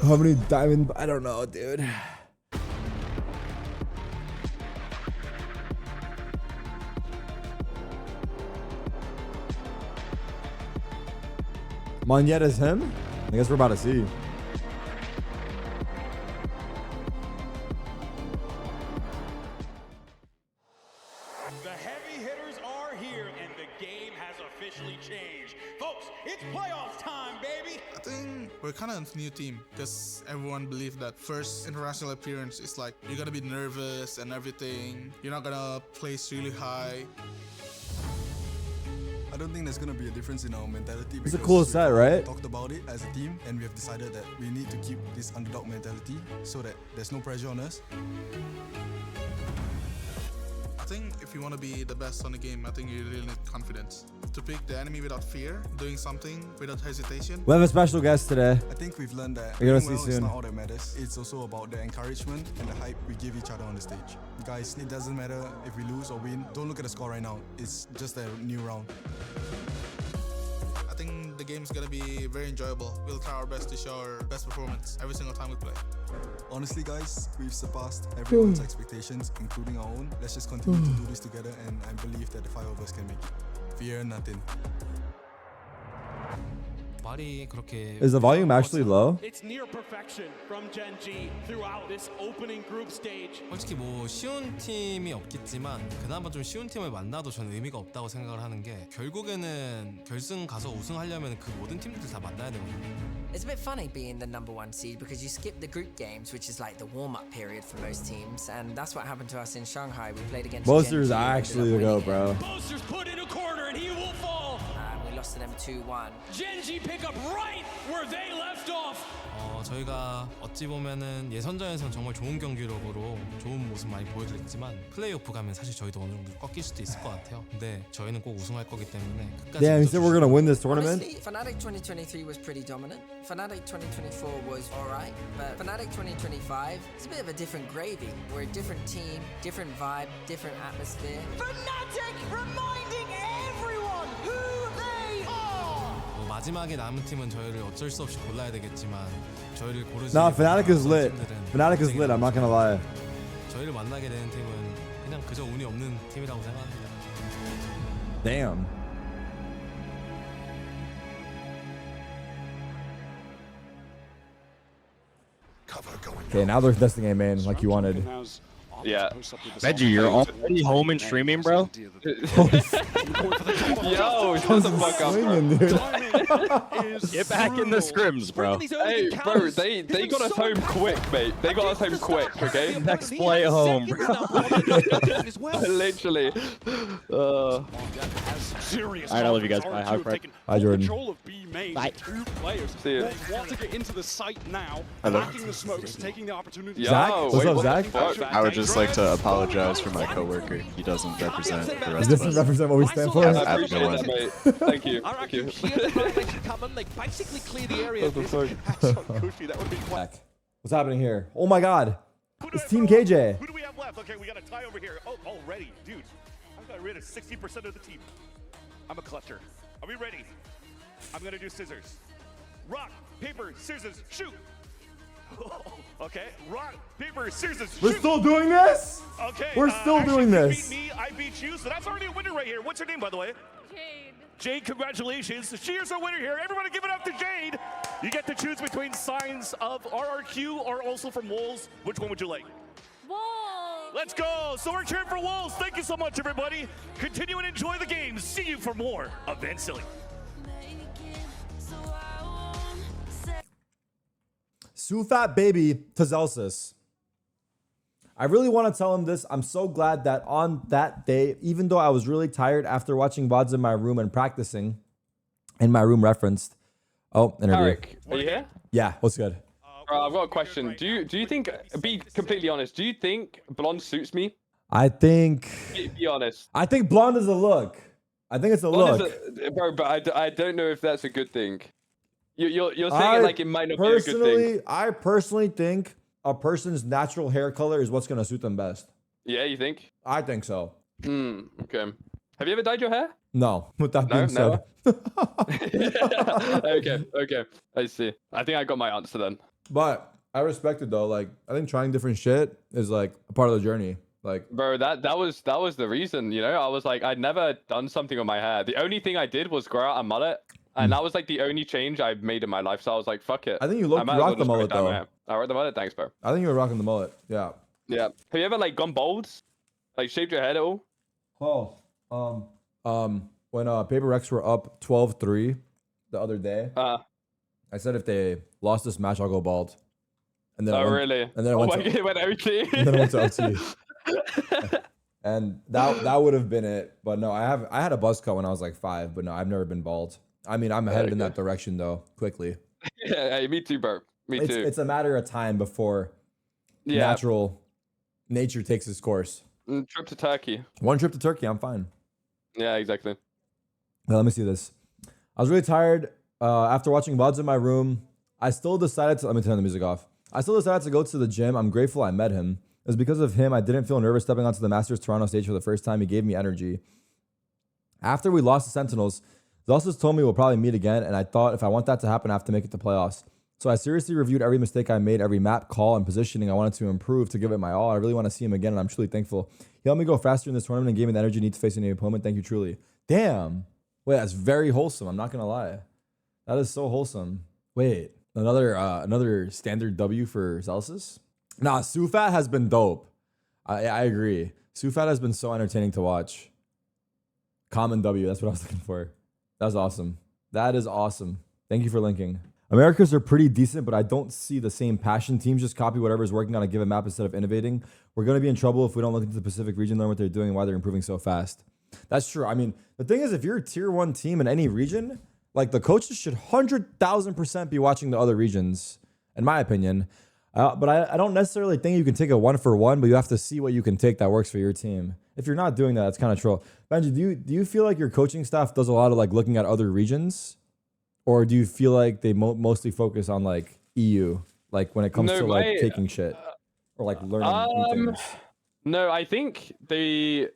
How many diamond? I don't know, dude. Monyet is him? I guess we're about to see. The heavy hitters are here, and the game has officially changed. Folks, it's playoffs time, baby! I think we're kind of a new team because everyone believed that first international appearance is like you're gonna be nervous and everything. You're not gonna place really high. I don't think there's gonna be a difference in our mentality. It's a cool set, right? Talked about it as a team, and we have decided that we need to keep this underdog mentality so that there's no pressure on us. I think if you want to be the best on the game, I think you really need confidence. To pick the enemy without fear, doing something without hesitation. We have a special guest today. I think we've learned that We're gonna playing see well is soon. not all that matters. It's also about the encouragement and the hype we give each other on the stage. Guys, it doesn't matter if we lose or win. Don't look at the score right now. It's just a new round. I think the game's gonna be very enjoyable. We'll try our best to show our best performance every single time we play. Honestly, guys, we've surpassed everyone's expectations, including our own. Let's just continue to do this together, and I believe that the 5 of us can make it. Fear nothing. Is the volume actually low? It's near perfection from Genji throughout this opening group stage. 솔직히 뭐 쉬운 팀이 없겠지만 그나마 좀 쉬운 팀을 만나도 저는 의미가 없다고 생각을 하는 게 결국에는 결승 가서 우승하려면 그 모든 팀들 다 만나야 되거든요. It's a bit funny being the #1 seed because you skip the group games, which is like the warm-up period for most teams, and that's what happened to us in Shanghai. We played against Boasters Genji and actually ended the up go, winning bro. Boasters put in a corner and he will fall. We lost to them 2-1. Genji pick up right where they left off. 저희가 어찌 보면은 예선전에서는 정말 좋은 경기력으로 좋은 모습 많이 보여드렸지만 플레이오프 가면 사실 저희도 어느 정도 꺾일 수도 있을 것 같아요. 근데 저희는 꼭 우승할 거기 때문에 끝까지. Damn, you said we're gonna win this tournament? Honestly, Fnatic 2023 was pretty dominant. Fnatic 2024 was alright, but Fnatic 2025 is a bit of a different gravy. We're a different team, different vibe, different atmosphere. Fnatic reminding everyone who they are! 마지막에 남은 팀은 저희를 어쩔 수 없이 골라야 되겠지만 저희를 고르지. Nah, Fnatic is lit. Fnatic is lit. I'm not gonna lie. 저희를 만나게 되는 팀은 그냥 그저 운이 없는 팀이라고 생각합니다. Damn. Okay, now they're testing A main like you wanted. Yeah. Benji, you're already home and streaming, bro? Yo, shut the fuck up, bro. Get back in the scrims, bro. Hey, bro, they got us home quick, mate. They got us home quick, okay? Next play at home, bro. Literally. Alright, I love you guys. Bye. Hi, Fred. Hi, Jordan. Bye. See ya. Want to get into the site now, Hello. backing the smokes, taking the opportunity. Zach? Yo, What's wait, up, what Zach? the fuck? I would just like to apologize for my coworker. He doesn't represent the He rest of doesn't us. represent what we stand for. I have appreciate no that, idea. mate. Thank you. I Thank you. reckon here they should come and they basically clear the area. What the fuck? That's so cushy. That would be quite. Zach, what's happening here? Oh my God. It's Team KJ. Who do we have left? Okay, we got a tie over here. Oh, already, dude. I've got rid of 60% of the team. I'm a clutcher. Are we ready? I'm gonna do scissors. Rock, paper, scissors, shoot. Okay, rock, paper, scissors, shoot. We're still doing this? Okay, We're still actually, doing you this. beat me, I beat you, so that's already a winner right here. What's her name, by the way? Jade. Jade, congratulations. She is our winner here. Everybody give it up to Jade. You get to choose between signs of RRQ or also from Wolves. Which one would you like? Wolves. Let's go. So we're cheering for Wolves. Thank you so much, everybody. Continue and enjoy the game. See you for more of Van Silly. SiuFatBB to Zellsis. I really want to tell him this. I'm so glad that on that day, even though I was really tired after watching VODs in my room and practicing in my room referenced. Oh, interview. Tarik, are you here? Yeah, what's good? Bro, I've got a question. Do you think, be completely honest, do you think blonde suits me? I think Be honest. blonde is a look. I think it's a Blonde look. is bro, but I don't know if that's a good thing. You're saying it like it might not be a good thing. I personally think a person's natural hair color is what's going to suit them best. Yeah, you think? I think so. Okay. Have you ever dyed your hair? No, with that being said. Okay, I see. I think I got my answer then. But I respect it though. Like I think trying different shit is like a part of the journey. Like bro, that was the reason, you know. I was like, I'd never done something with my hair. The only thing I did was grow out a mullet, and that was like the only change I've made in my life. So I was like, fuck it. I think you might as well rock the just grow mullet down my though. hair. I rock the mullet, thanks, bro. I think you were rocking the mullet. Yeah. Yeah. Have you ever like gone bald? Like shaved your head at all? When Paper Rex were up 12-3 the other day, I said if they lost this match, I'll go bald. And then really? And then I went to went OT. And then I went to OT. And that would have been it. But no, I had a buzz cut when I was like 5, but no, I've never been bald. I mean, I'm headed in that direction though, quickly. Yeah, me too, bro. Me too. It's a matter of time before nature takes its course. Trip to Turkey. One trip to Turkey, I'm fine. Yeah, exactly. Now, let me see this. I was really tired after watching VODs in my room. I still decided to, let me turn the music off. I still decided to go to the gym. I'm grateful I met him. It was because of him I didn't feel nervous stepping onto the Masters Toronto stage for the first time. He gave me energy. After we lost the Sentinels, Zellsis told me we'll probably meet again, and I thought if I want that to happen, I have to make it to playoffs. So I seriously reviewed every mistake I made, every map, call, and positioning I wanted to improve to give it my all. I really want to see him again, and I'm truly thankful. He helped me go faster in this tournament and gave me the energy I need to face any opponent. Thank you truly. Damn. Wait, that's very wholesome. I'm not going to lie. That is so wholesome. Wait, another standard W for Zellsis? Nah, SiuFat has been dope. I agree. SiuFat has been so entertaining to watch. Common W, that's what I was looking for. That's awesome. That is awesome. Thank you for linking. Americas are pretty decent, but I don't see the same passion. Teams just copy whatever is working on a given map instead of innovating. We're going to be in trouble if we don't look into the Pacific region, learn what they're doing, and why they're improving so fast. That's true. I mean, the thing is, if you're a tier 1 team in any region, like the coaches should 100,000% be watching the other regions, in my opinion. But I don't necessarily think you can take a 1-for-1, but you have to see what you can take that works for your team. If you're not doing that, it's kind of troll. Benji, do you feel like your coaching staff does a lot of like looking at other regions? Or do you feel like they mostly focus on like EU, like when it comes to like taking shit or like learning new things? No, I think they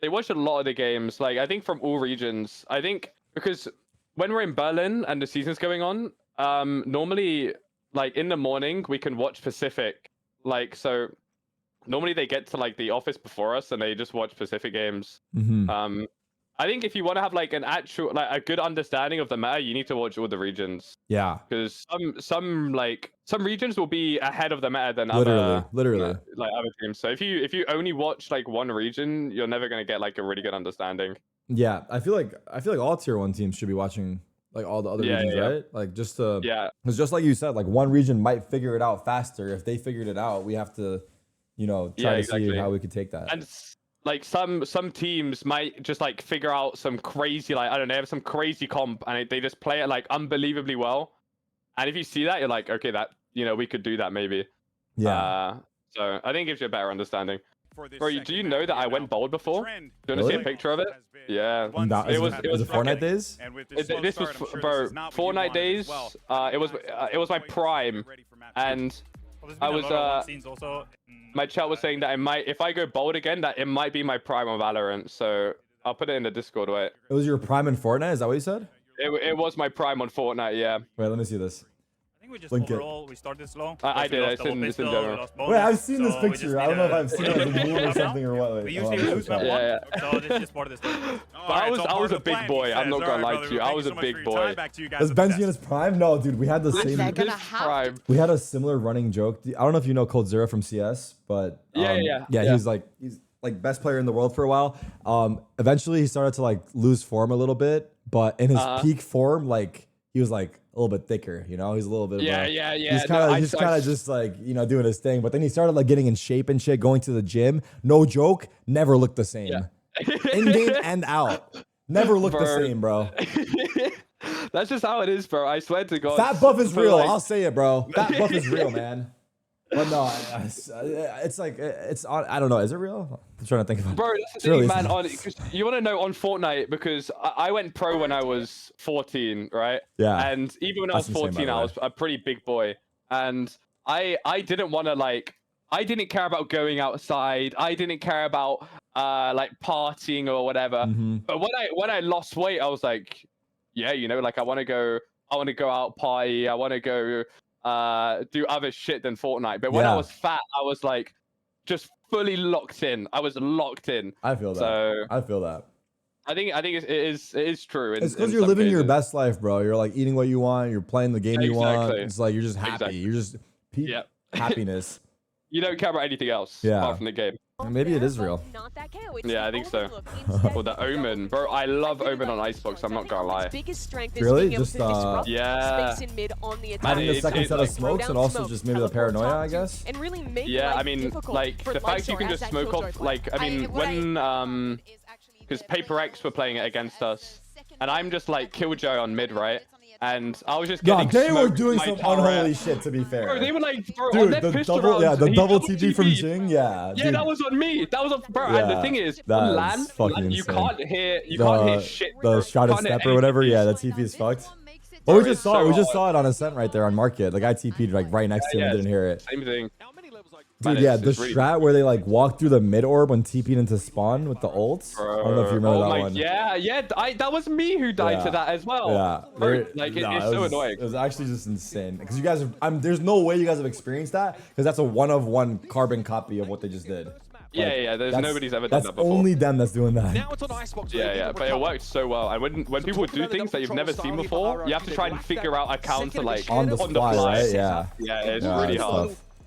watch a lot of the games. Like I think from all regions. I think because when we're in Berlin and the season's going on, normally like in the morning we can watch Pacific. Like so, normally they get to like the office before us and they just watch Pacific games. Mm-hmm. I think if you want to have like an actual like a good understanding of the meta, you need to watch all the regions. Yeah. Because some regions will be ahead of the meta than literally like other teams. So if you only watch like one region, you're never gonna get like a really good understanding. Yeah, I feel like all tier 1 teams should be watching like all the other regions, right? Like just to because just like you said, like one region might figure it out faster. If they figured it out, we have to, try to see how we could take that. And like some teams might just like figure out some crazy like I don't know, have some crazy comp and they just play it like unbelievably well. And if you see that, you're like, okay, that we could do that maybe. Yeah. So I think it gives you a better understanding. Bro, do you know that I went bold before? Do you want to see a picture of it? Yeah. It was Fortnite days? This was bro, Fortnite days. It was my prime, and I was my chat was saying that if I go bold again, that it might be my prime on Valorant. So I'll put it in the Discord. Wait. It was your prime in Fortnite? Is that what you said? It was my prime on Fortnite. Yeah. Wait, let me see this. I think we just overall we started slow. I did. It's in general. Wait, I've seen this picture. I don't know if I've seen it as a meme or something or what. We usually lose map 1, so this is part of the story. I was a big boy. I'm not gonna lie to you. I was a big boy. Is Benji in his prime? No, dude. We had the same. Prime. We had a similar running joke. I don't know if you know Cold Zero from CS, but yeah. He's like best player in the world for a while. Eventually he started to like lose form a little bit, but in his peak form, like he was like a little bit thicker, he's a little bit. He's kind of just like doing his thing, but then he started like getting in shape and shit, going to the gym. No joke, never looked the same. In game and out, never looked the same, bro. That's just how it is, bro. I swear to God. Fat buff is real. I'll say it, bro. Fat buff is real, man. But no, it's like I don't know. Is it real? I'm trying to think about it. Bro, that's the thing, man. You want to know on Fortnite because I went pro when I was 14, right? Yeah. And even when I was 14, I was a pretty big boy, and I didn't want to like. I didn't care about going outside. I didn't care about like partying or whatever. Mm-hmm. But when I lost weight, I was like, yeah, like I want to go out party. I want to go do other shit than Fortnite. But when I was fat, I was like just fully locked in. I was locked in. I feel that. So I feel that. I think it is true. It's because you're living your best life, bro. You're like eating what you want. You're playing the game you want. It's like you're just happy. You're just happiness. You don't care about anything else apart from the game. Maybe it is real. Yeah, I think so. Or the Omen, bro. I love Omen on Icebox. I'm not gonna lie. Really? Just yeah. adding the second set of smokes and also just maybe the paranoia, I guess. Yeah, I mean, like the fact you can just smoke off. Like, I mean, when because Paper X were playing it against us, and I'm just like Killjoy on mid, right? And I was just getting they were smoked doing with some my unholy turret. shit, to be fair. Bro, they were like, bro, dude, on their the pistol double, rounds, the he double double TP from Jing, yeah, dude. that was on me. That was on, bro. And the thing is, on LAN, you can't hear shit. The shrouded step or whatever, yeah, the TP is fucked. Well, we just saw it on Ascent right there on Market. The guy TP'd like right next to him, didn't hear it. Same thing. Dude, yeah, the strat where they like walk through the mid orb when TP'd into spawn with the ults. I don't know if you remember that one. Yeah, that was me who died to that as well. Yeah, bro, like it's so annoying. It was actually just insane because you guys have. There's no way you guys have experienced that because that's a one-of-one carbon copy of what they just did. Yeah, there's nobody's ever done that before. That's only them that's doing that. Now it's on Icebox. Yeah, but it worked so well. And when people do things that you've never seen before, you have to try and figure out a counter like on the fly, right? Yeah. Yeah, it's really hard. Tough.